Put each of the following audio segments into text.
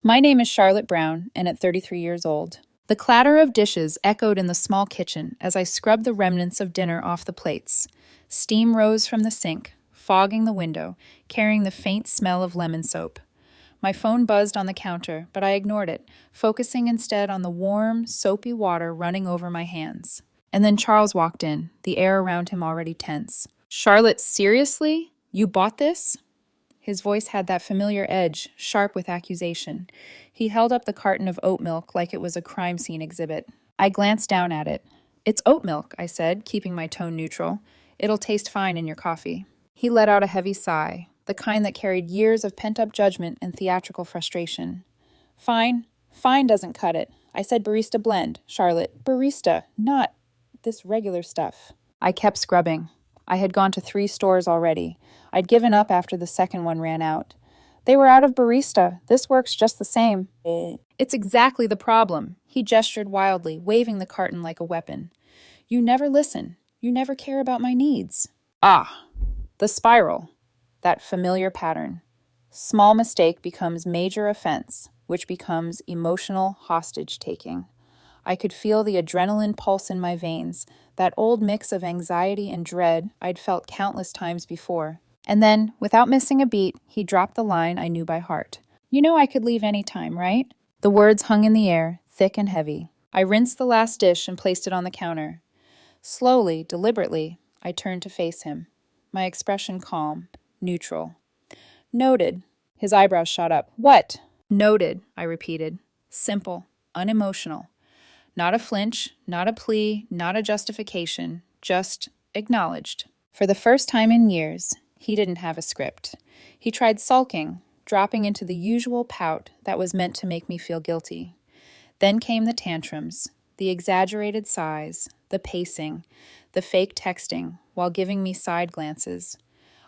My name is Charlotte Brown, and at 33 years old, the clatter of dishes echoed in the small kitchen as I scrubbed the remnants of dinner off the plates. Steam rose from the sink, fogging the window, carrying the faint smell of lemon soap. My phone buzzed on the counter, but I ignored it, focusing instead on the warm, soapy water running over my hands. And then Charles walked in, the air around him already tense. "Charlotte, seriously? You bought this?" His voice had that familiar edge, sharp with accusation. He held up the carton of oat milk like it was a crime scene exhibit. I glanced down at it. "It's oat milk," I said, keeping my tone neutral. "It'll taste fine in your coffee." He let out a heavy sigh, the kind that carried years of pent-up judgment and theatrical frustration. "Fine. Fine doesn't cut it. I said barista blend, Charlotte. Barista, not this regular stuff." I kept scrubbing. I had gone to 3 stores already. I'd given up after the second one ran out. "They were out of barista. This works just the same." "It's exactly the problem." He gestured wildly, waving the carton like a weapon. "You never listen. You never care about my needs." Ah, the spiral. That familiar pattern. Small mistake becomes major offense, which becomes emotional hostage-taking. I could feel the adrenaline pulse in my veins, that old mix of anxiety and dread I'd felt countless times before. And then, without missing a beat, he dropped the line I knew by heart. "You know I could leave any time, right?" The words hung in the air, thick and heavy. I rinsed the last dish and placed it on the counter. Slowly, deliberately, I turned to face him, my expression calm, neutral. "Noted." His eyebrows shot up. "What?" "Noted," I repeated. Simple, unemotional. Not a flinch, not a plea, not a justification, just acknowledged. For the first time in years, he didn't have a script. He tried sulking, dropping into the usual pout that was meant to make me feel guilty. Then came the tantrums, the exaggerated sighs, the pacing, the fake texting, while giving me side glances.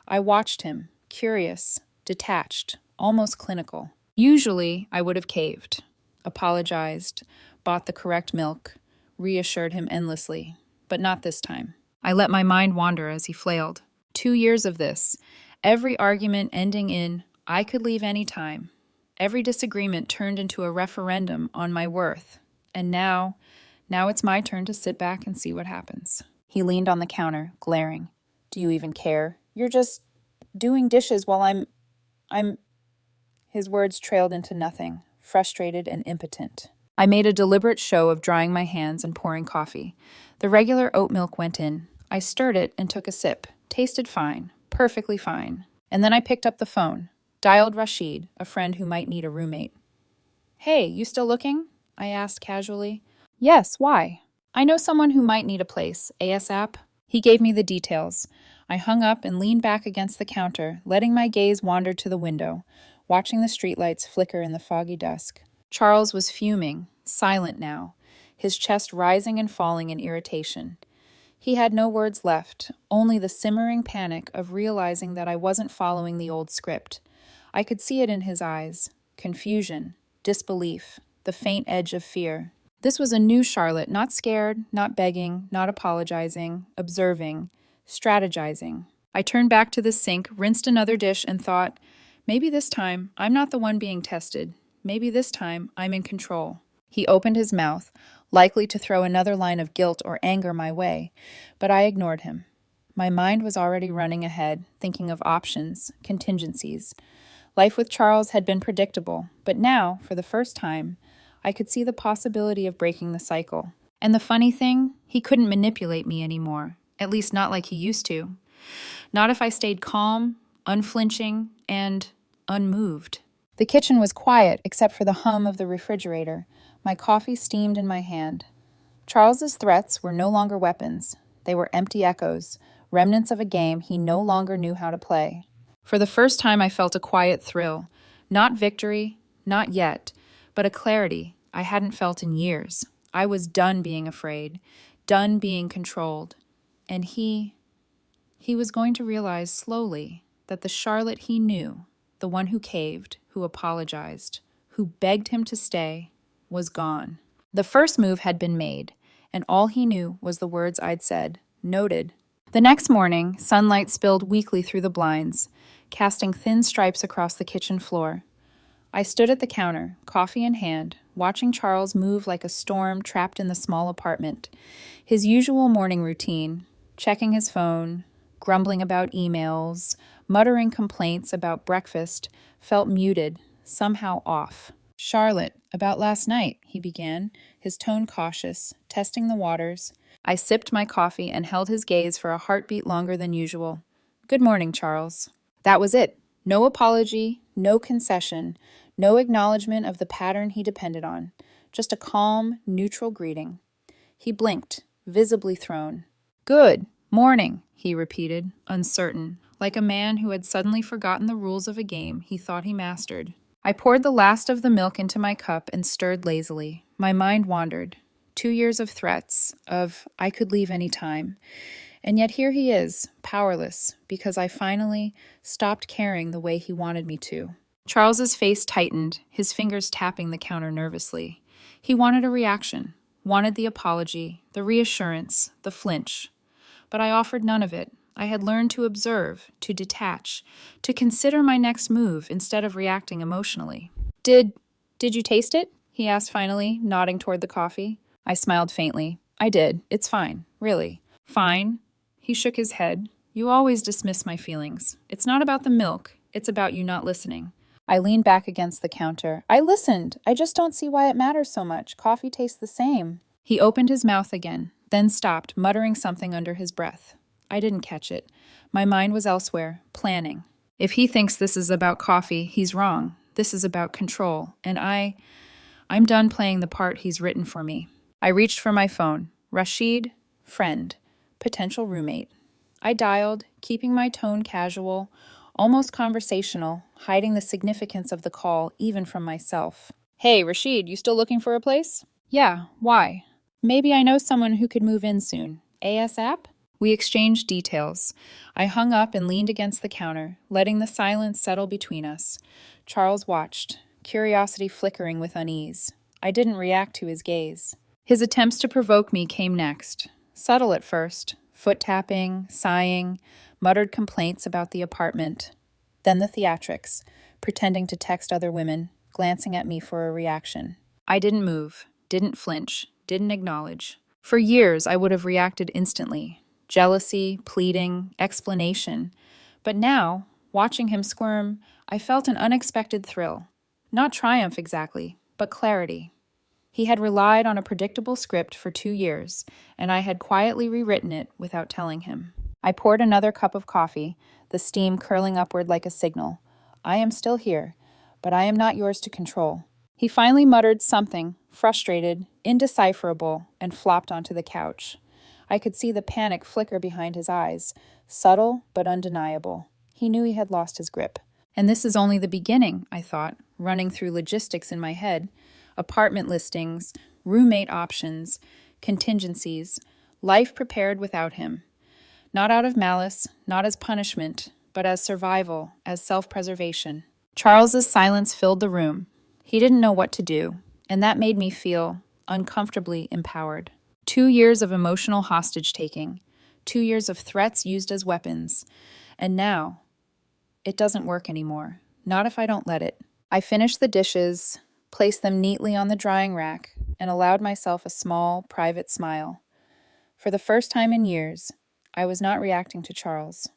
I watched him, curious, detached, almost clinical. Usually, I would have caved, apologized, bought the correct milk, reassured him endlessly, but not this time. I let my mind wander as he flailed. 2 years of this, every argument ending in, "I could leave any time." Every disagreement turned into a referendum on my worth. And now it's my turn to sit back and see what happens. He leaned on the counter, glaring. "Do you even care? You're just doing dishes while I'm... His words trailed into nothing, frustrated and impotent. I made a deliberate show of drying my hands and pouring coffee. The regular oat milk went in. I stirred it and took a sip. Tasted fine, perfectly fine. And then I picked up the phone, dialed Rashid, a friend who might need a roommate. "Hey, you still looking?" I asked casually. "Yes, why?" "I know someone who might need a place, ASAP." He gave me the details. I hung up and leaned back against the counter, letting my gaze wander to the window, watching the streetlights flicker in the foggy dusk. Charles was fuming, silent now, his chest rising and falling in irritation. He had no words left, only the simmering panic of realizing that I wasn't following the old script. I could see it in his eyes. Confusion, disbelief, the faint edge of fear. This was a new Charlotte, not scared, not begging, not apologizing, observing, strategizing. I turned back to the sink, rinsed another dish, and thought, maybe this time I'm not the one being tested. Maybe this time I'm in control. He opened his mouth, likely to throw another line of guilt or anger my way, but I ignored him. My mind was already running ahead, thinking of options, contingencies. Life with Charles had been predictable, but now, for the first time, I could see the possibility of breaking the cycle. And the funny thing, he couldn't manipulate me anymore, at least not like he used to. Not if I stayed calm, unflinching, and unmoved. The kitchen was quiet except for the hum of the refrigerator. My coffee steamed in my hand. Charles's threats were no longer weapons. They were empty echoes, remnants of a game he no longer knew how to play. For the first time I felt a quiet thrill. Not victory, not yet, but a clarity I hadn't felt in years. I was done being afraid, done being controlled. And he was going to realize slowly that the Charlotte he knew, the one who caved, who apologized, who begged him to stay, was gone. The first move had been made, and all he knew was the words I'd said, noted. The next morning, sunlight spilled weakly through the blinds, casting thin stripes across the kitchen floor. I stood at the counter, coffee in hand, watching Charles move like a storm trapped in the small apartment. His usual morning routine, checking his phone, grumbling about emails, muttering complaints about breakfast, felt muted, somehow off. "Charlotte, about last night," he began, his tone cautious, testing the waters. I sipped my coffee and held his gaze for a heartbeat longer than usual. "Good morning, Charles." That was it. No apology, no concession, no acknowledgement of the pattern he depended on. Just a calm, neutral greeting. He blinked, visibly thrown. "Good morning," he repeated, uncertain, like a man who had suddenly forgotten the rules of a game he thought he mastered. I poured the last of the milk into my cup and stirred lazily. My mind wandered. 2 years of threats, of "I could leave any time." And yet here he is, powerless, because I finally stopped caring the way he wanted me to. Charles's face tightened, his fingers tapping the counter nervously. He wanted a reaction, wanted the apology, the reassurance, the flinch. But I offered none of it. I had learned to observe, to detach, to consider my next move instead of reacting emotionally. Did you taste it?" he asked finally, nodding toward the coffee. I smiled faintly. "I did. It's fine, really." "Fine?" He shook his head. "You always dismiss my feelings. It's not about the milk. It's about you not listening." I leaned back against the counter. "I listened. I just don't see why it matters so much. Coffee tastes the same." He opened his mouth again, then stopped, muttering something under his breath. I didn't catch it. My mind was elsewhere, planning. If he thinks this is about coffee, he's wrong. This is about control, and I'm done playing the part he's written for me. I reached for my phone. Rashid, friend, potential roommate. I dialed, keeping my tone casual, almost conversational, hiding the significance of the call even from myself. "Hey, Rashid, you still looking for a place?" "Yeah, why?" "Maybe I know someone who could move in soon. ASAP?" We exchanged details. I hung up and leaned against the counter, letting the silence settle between us. Charles watched, curiosity flickering with unease. I didn't react to his gaze. His attempts to provoke me came next. Subtle at first, foot tapping, sighing, muttered complaints about the apartment. Then the theatrics, pretending to text other women, glancing at me for a reaction. I didn't move, didn't flinch, didn't acknowledge. For years, I would have reacted instantly. Jealousy, pleading, explanation. But now, watching him squirm, I felt an unexpected thrill. Not triumph exactly, but clarity. He had relied on a predictable script for 2 years, and I had quietly rewritten it without telling him. I poured another cup of coffee, the steam curling upward like a signal. "I am still here, but I am not yours to control." He finally muttered something, frustrated, indecipherable, and flopped onto the couch. I could see the panic flicker behind his eyes, subtle but undeniable. He knew he had lost his grip. And this is only the beginning, I thought, running through logistics in my head. Apartment listings, roommate options, contingencies, life prepared without him. Not out of malice, not as punishment, but as survival, as self-preservation. Charles's silence filled the room. He didn't know what to do, and that made me feel uncomfortably empowered. 2 years of emotional hostage-taking, 2 years of threats used as weapons, and now, it doesn't work anymore. Not if I don't let it. I finished the dishes, placed them neatly on the drying rack, and allowed myself a small, private smile. For the first time in years, I was not reacting to Charles.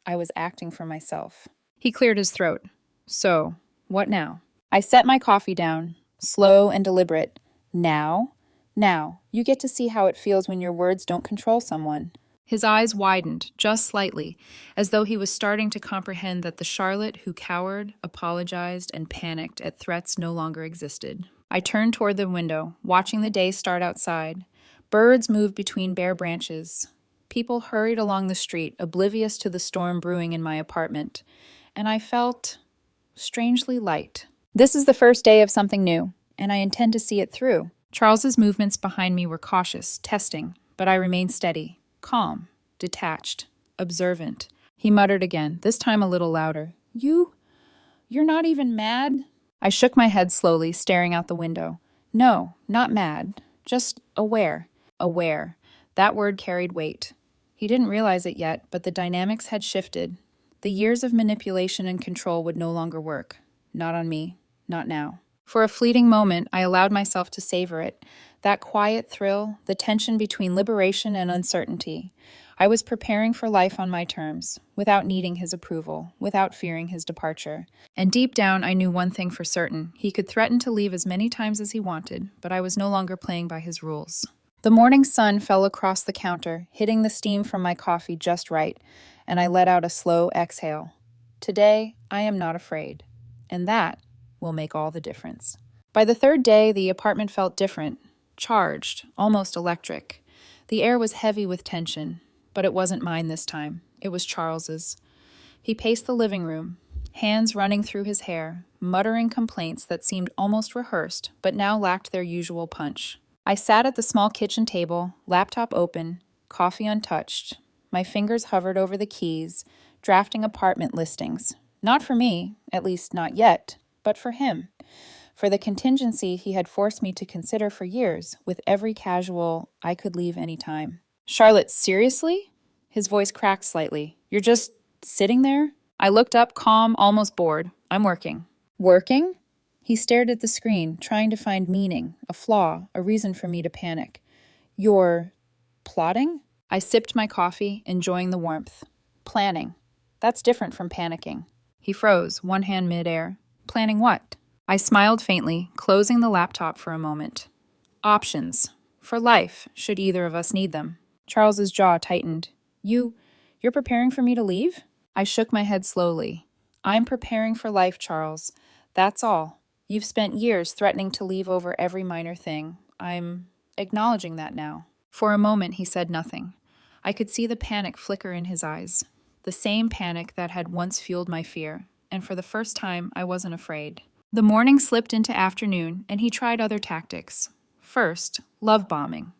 I was acting for myself. He cleared his throat. "So, what now?" I set my coffee down, slow and deliberate. "Now? Now, you get to see how it feels when your words don't control someone." His eyes widened, just slightly, as though he was starting to comprehend that the Charlotte who cowered, apologized, and panicked at threats no longer existed. I turned toward the window, watching the day start outside. Birds moved between bare branches. People hurried along the street, oblivious to the storm brewing in my apartment. And I felt strangely light. This is the first day of something new, and I intend to see it through. Charles's movements behind me were cautious, testing, but I remained steady. Calm, detached, observant. He muttered again, this time a little louder. You're not even mad?" I shook my head slowly, staring out the window. "No, not mad. Just aware." Aware. That word carried weight. He didn't realize it yet, but the dynamics had shifted. The years of manipulation and control would no longer work. Not on me. not now. For a fleeting moment, I allowed myself to savor it. That quiet thrill, the tension between liberation and uncertainty. I was preparing for life on my terms, without needing his approval, without fearing his departure. And deep down, I knew one thing for certain. He could threaten to leave as many times as he wanted, but I was no longer playing by his rules. The morning sun fell across the counter, hitting the steam from my coffee just right, and I let out a slow exhale. Today, I am not afraid. And that will make all the difference. By the third day, the apartment felt different, charged, almost electric. The air was heavy with tension, but it wasn't mine this time. It was Charles's. He paced the living room, hands running through his hair, muttering complaints that seemed almost rehearsed, but now lacked their usual punch. I sat at the small kitchen table, laptop open, coffee untouched. My fingers hovered over the keys, drafting apartment listings. Not for me, at least not yet, but for him. For the contingency he had forced me to consider for years, with every casual, I could leave any time. Charlotte, seriously? His voice cracked slightly. You're just sitting there? I looked up, calm, almost bored. I'm working. Working? He stared at the screen, trying to find meaning, a flaw, a reason for me to panic. You're plotting? I sipped my coffee, enjoying the warmth. Planning. That's different from panicking. He froze, one hand midair. Planning what? I smiled faintly, closing the laptop for a moment. Options. For life, should either of us need them. Charles's jaw tightened. You're preparing for me to leave? I shook my head slowly. I'm preparing for life, Charles. That's all. You've spent years threatening to leave over every minor thing. I'm acknowledging that now. For a moment, he said nothing. I could see the panic flicker in his eyes. The same panic that had once fueled my fear. And for the first time, I wasn't afraid. The morning slipped into afternoon, and he tried other tactics. First, love bombing.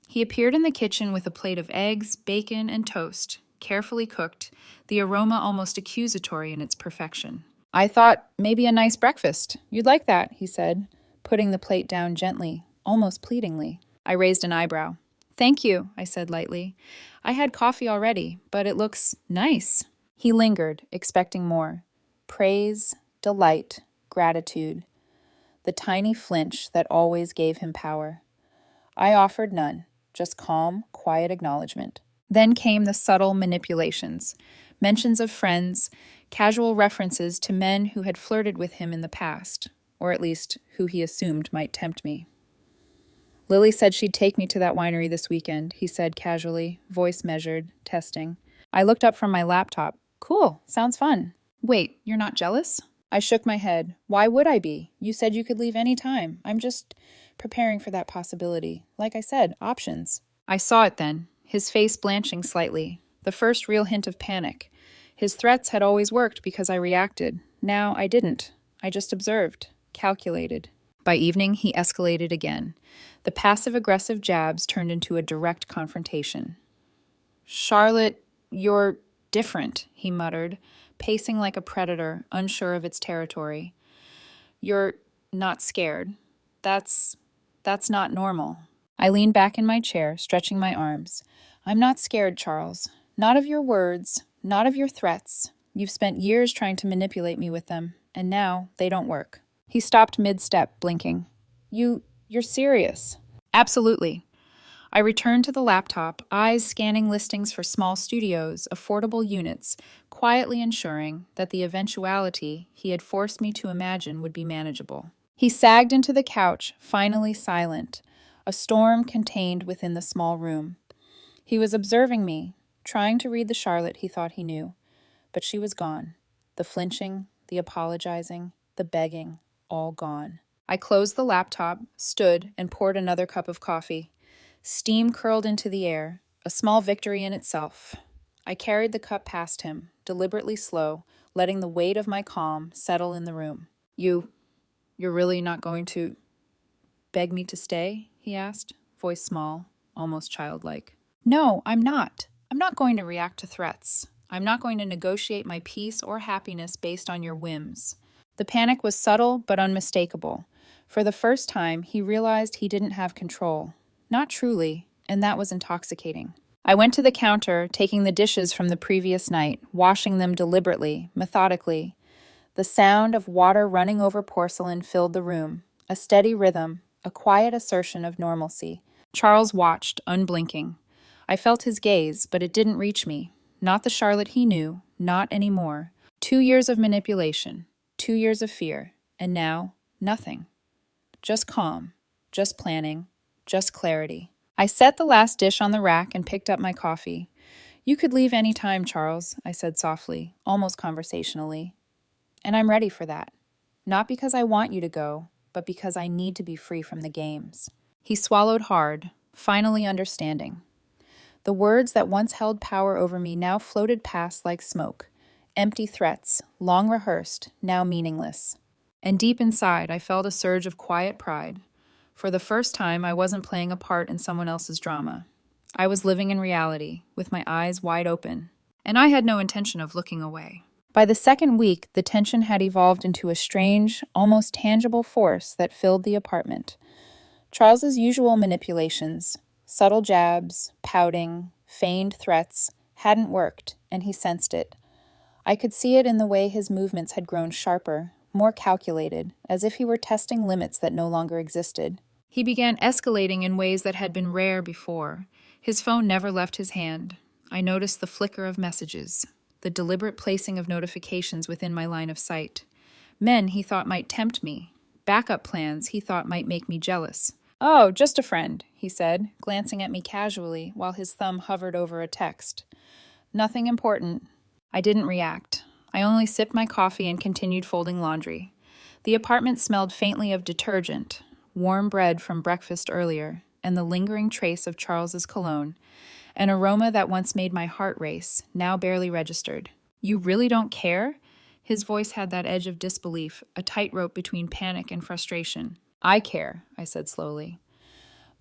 He appeared in the kitchen with a plate of eggs, bacon, and toast, carefully cooked, the aroma almost accusatory in its perfection. I thought maybe a nice breakfast. You'd like that, he said, putting the plate down gently, almost pleadingly. I raised an eyebrow. Thank you, I said lightly. I had coffee already, but it looks nice. He lingered, expecting more. Praise, delight, gratitude. The tiny flinch that always gave him power. I offered none, just calm, quiet acknowledgement. Then came the subtle manipulations, mentions of friends, casual references to men who had flirted with him in the past, or at least who he assumed might tempt me. Lily said she'd take me to that winery this weekend, he said casually, voice measured, testing. I looked up from my laptop. Cool, sounds fun. Wait, you're not jealous? I shook my head. Why would I be? You said you could leave any time. I'm just preparing for that possibility. Like I said, options. I saw it then, his face blanching slightly, the first real hint of panic. His threats had always worked because I reacted. Now I didn't. I just observed, calculated. By evening, he escalated again. The passive-aggressive jabs turned into a direct confrontation. Charlotte, you're different, he muttered, pacing like a predator, unsure of its territory. You're not scared. That's not normal. I leaned back in my chair, stretching my arms. I'm not scared, Charles. Not of your words, not of your threats. You've spent years trying to manipulate me with them, and now they don't work. He stopped mid-step, blinking. You're serious? Absolutely. I returned to the laptop, eyes scanning listings for small studios, affordable units, quietly ensuring that the eventuality he had forced me to imagine would be manageable. He sagged into the couch, finally silent, a storm contained within the small room. He was observing me, trying to read the Charlotte he thought he knew, but she was gone. The flinching, the apologizing, the begging, all gone. I closed the laptop, stood, and poured another cup of coffee. Steam curled into the air, a small victory in itself. I carried the cup past him, deliberately slow, letting the weight of my calm settle in the room. You're really not going to beg me to stay? He asked, voice small, almost childlike. No, I'm not. I'm not going to react to threats. I'm not going to negotiate my peace or happiness based on your whims. The panic was subtle but unmistakable. For the first time, he realized he didn't have control. Not truly, and that was intoxicating. I went to the counter, taking the dishes from the previous night, washing them deliberately, methodically. The sound of water running over porcelain filled the room, a steady rhythm, a quiet assertion of normalcy. Charles watched, unblinking. I felt his gaze, but it didn't reach me. Not the Charlotte he knew, not anymore. 2 years of manipulation, 2 years of fear, and now, nothing. Just calm, just planning, just clarity. I set the last dish on the rack and picked up my coffee. You could leave any time, Charles, I said softly, almost conversationally. And I'm ready for that. Not because I want you to go, but because I need to be free from the games. He swallowed hard, finally understanding. The words that once held power over me now floated past like smoke. Empty threats, long rehearsed, now meaningless. And deep inside, I felt a surge of quiet pride. For the first time, I wasn't playing a part in someone else's drama. I was living in reality, with my eyes wide open. And I had no intention of looking away. By the second week, the tension had evolved into a strange, almost tangible force that filled the apartment. Charles's usual manipulations, subtle jabs, pouting, feigned threats, hadn't worked, and he sensed it. I could see it in the way his movements had grown sharper, more calculated, as if he were testing limits that no longer existed. He began escalating in ways that had been rare before. His phone never left his hand. I noticed the flicker of messages, the deliberate placing of notifications within my line of sight. Men he thought might tempt me. Backup plans he thought might make me jealous. "Oh, just a friend," he said, glancing at me casually while his thumb hovered over a text. "Nothing important." I didn't react. I only sipped my coffee and continued folding laundry. The apartment smelled faintly of detergent, warm bread from breakfast earlier, and the lingering trace of Charles's cologne, an aroma that once made my heart race, now barely registered. "You really don't care?" His voice had that edge of disbelief, a tightrope between panic and frustration. "I care," I said slowly.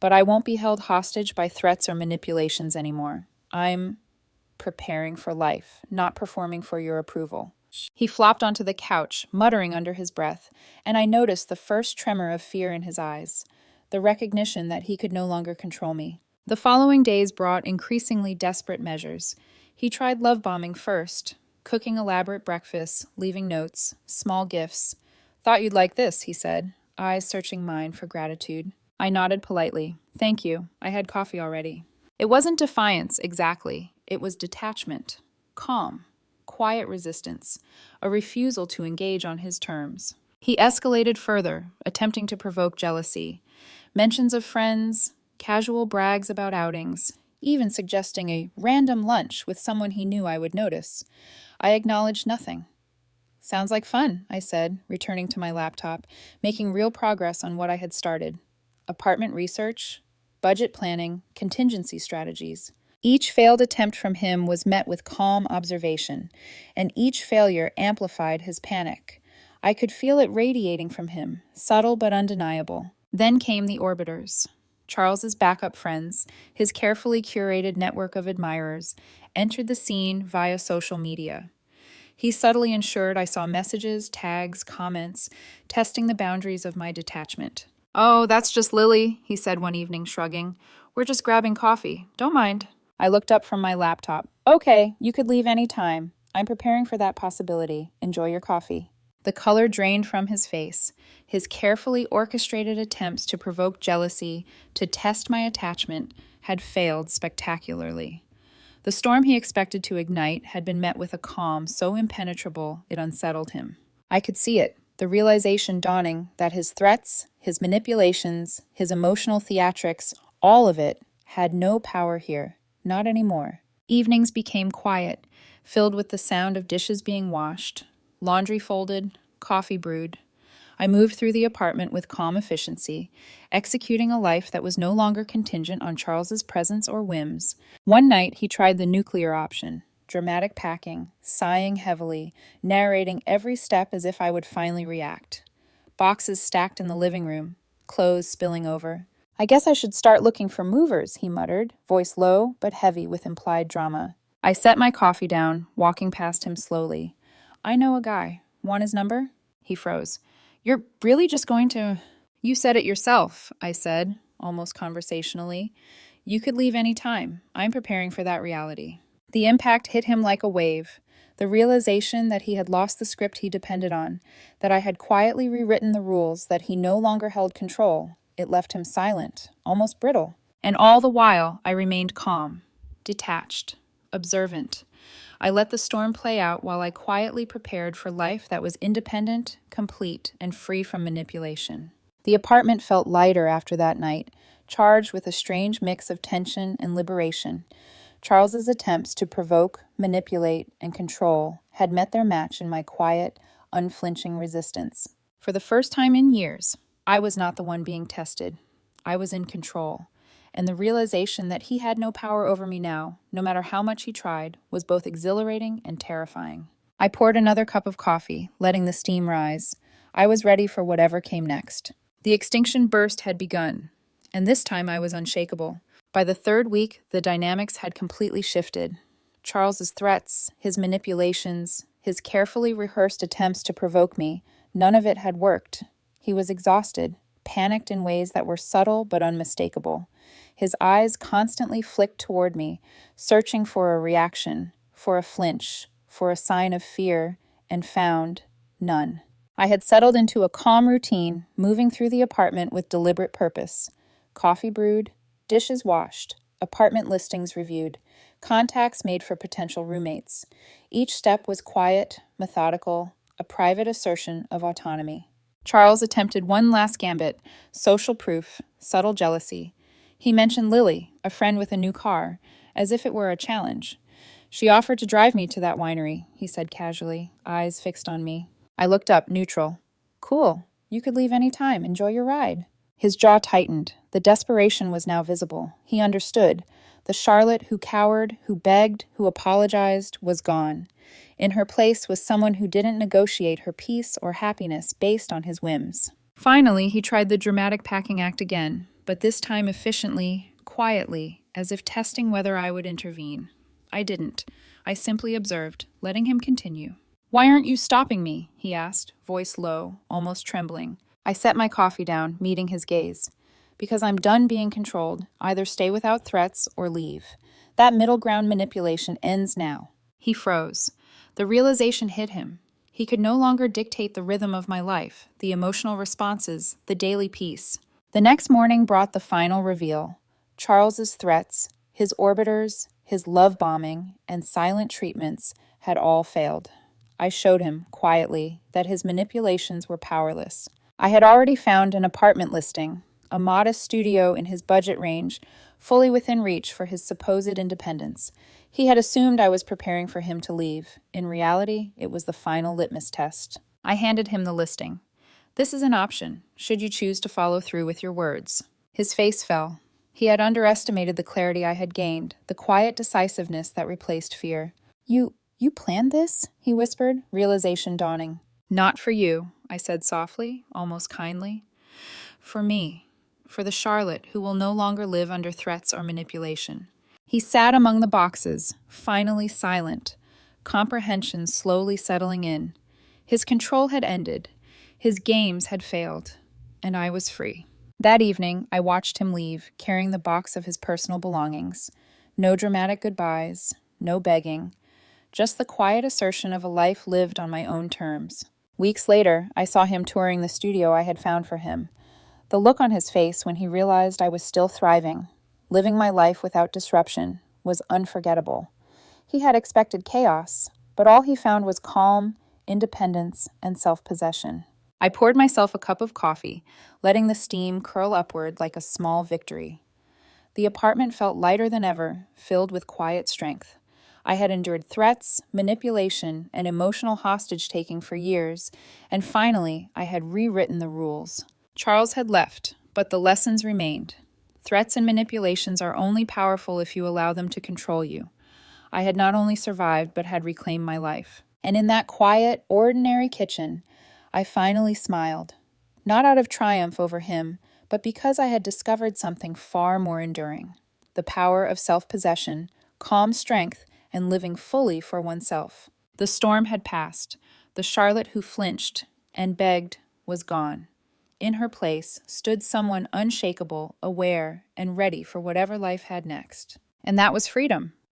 "But I won't be held hostage by threats or manipulations anymore. I'm preparing for life, not performing for your approval." He flopped onto the couch, muttering under his breath, and I noticed the first tremor of fear in his eyes, the recognition that he could no longer control me. The following days brought increasingly desperate measures. He tried love bombing first, cooking elaborate breakfasts, leaving notes, small gifts. "Thought you'd like this," he said, eyes searching mine for gratitude. I nodded politely. "Thank you. I had coffee already." It wasn't defiance, exactly. It was detachment. Calm. Quiet resistance. A refusal to engage on his terms. He escalated further, attempting to provoke jealousy. Mentions of friends, casual brags about outings, even suggesting a random lunch with someone he knew I would notice. I acknowledged nothing. "Sounds like fun," I said, returning to my laptop, making real progress on what I had started. Apartment research, budget planning, contingency strategies. Each failed attempt from him was met with calm observation, and each failure amplified his panic. I could feel it radiating from him, subtle but undeniable. Then came the orbiters. Charles's backup friends, his carefully curated network of admirers, entered the scene via social media. He subtly ensured I saw messages, tags, comments, testing the boundaries of my detachment. "Oh, that's just Lily," he said one evening, shrugging. "We're just grabbing coffee. Don't mind." I looked up from my laptop. "Okay, you could leave any time. I'm preparing for that possibility. Enjoy your coffee." The color drained from his face. His carefully orchestrated attempts to provoke jealousy, to test my attachment, had failed spectacularly. The storm he expected to ignite had been met with a calm so impenetrable it unsettled him. I could see it, the realization dawning that his threats, his manipulations, his emotional theatrics, all of it, had no power here. Not anymore. Evenings became quiet, filled with the sound of dishes being washed, laundry folded, coffee brewed. I moved through the apartment with calm efficiency, executing a life that was no longer contingent on Charles's presence or whims. One night, he tried the nuclear option, dramatic packing, sighing heavily, narrating every step as if I would finally react. Boxes stacked in the living room, clothes spilling over. "I guess I should start looking for movers," he muttered, voice low but heavy with implied drama. I set my coffee down, walking past him slowly. "I know a guy. Want his number?" He froze. "You're really just going to—" "You said it yourself," I said, almost conversationally. "You could leave any time. I'm preparing for that reality." The impact hit him like a wave. The realization that he had lost the script he depended on, that I had quietly rewritten the rules, that he no longer held control, it left him silent, almost brittle. And all the while, I remained calm, detached, observant. I let the storm play out while I quietly prepared for life that was independent, complete, and free from manipulation. The apartment felt lighter after that night, charged with a strange mix of tension and liberation. Charles's attempts to provoke, manipulate, and control had met their match in my quiet, unflinching resistance. For the first time in years, I was not the one being tested. I was in control. And the realization that he had no power over me now, no matter how much he tried, was both exhilarating and terrifying. I poured another cup of coffee, letting the steam rise. I was ready for whatever came next. The extinction burst had begun, and this time I was unshakable. By the third week, the dynamics had completely shifted. Charles's threats, his manipulations, his carefully rehearsed attempts to provoke me, none of it had worked. He was exhausted, panicked in ways that were subtle but unmistakable. His eyes constantly flicked toward me, searching for a reaction, for a flinch, for a sign of fear, and found none. I had settled into a calm routine, moving through the apartment with deliberate purpose. Coffee brewed, dishes washed, apartment listings reviewed, contacts made for potential roommates. Each step was quiet, methodical, a private assertion of autonomy. Charles attempted one last gambit, social proof, subtle jealousy. He mentioned Lily, a friend with a new car, as if it were a challenge. She offered to drive me to that winery, he said casually, eyes fixed on me. I looked up, neutral. Cool. You could leave any time. Enjoy your ride. His jaw tightened. The desperation was now visible. He understood. The Charlotte who cowered, who begged, who apologized, was gone. In her place was someone who didn't negotiate her peace or happiness based on his whims. Finally, he tried the dramatic packing act again, but this time efficiently, quietly, as if testing whether I would intervene. I didn't. I simply observed, letting him continue. "Why aren't you stopping me?" he asked, voice low, almost trembling. I set my coffee down, meeting his gaze. "Because I'm done being controlled. Either stay without threats or leave. That middle ground manipulation ends now." He froze. The realization hit him. He could no longer dictate the rhythm of my life, the emotional responses, the daily peace. The next morning brought the final reveal. Charles's threats, his orbiters, his love bombing, and silent treatments had all failed. I showed him, quietly, that his manipulations were powerless. I had already found an apartment listing, a modest studio in his budget range, fully within reach for his supposed independence. He had assumed I was preparing for him to leave. In reality, it was the final litmus test. I handed him the listing. "This is an option, should you choose to follow through with your words." His face fell. He had underestimated the clarity I had gained, the quiet decisiveness that replaced fear. You planned this?" he whispered, realization dawning. "Not for you," I said softly, almost kindly. "For me. For the Charlotte who will no longer live under threats or manipulation." He sat among the boxes, finally silent, comprehension slowly settling in. His control had ended. His games had failed. And I was free. That evening, I watched him leave, carrying the box of his personal belongings. No dramatic goodbyes, no begging. Just the quiet assertion of a life lived on my own terms. Weeks later, I saw him touring the studio I had found for him. The look on his face when he realized I was still thriving, living my life without disruption, was unforgettable. He had expected chaos, but all he found was calm, independence, and self-possession. I poured myself a cup of coffee, letting the steam curl upward like a small victory. The apartment felt lighter than ever, filled with quiet strength. I had endured threats, manipulation, and emotional hostage-taking for years, and finally, I had rewritten the rules. Charles had left, but the lessons remained. Threats and manipulations are only powerful if you allow them to control you. I had not only survived, but had reclaimed my life. And in that quiet, ordinary kitchen, I finally smiled. Not out of triumph over him, but because I had discovered something far more enduring. The power of self-possession, calm strength, and living fully for oneself. The storm had passed. The Charlotte who flinched and begged was gone. In her place stood someone unshakable, aware, and ready for whatever life had next. And that was freedom.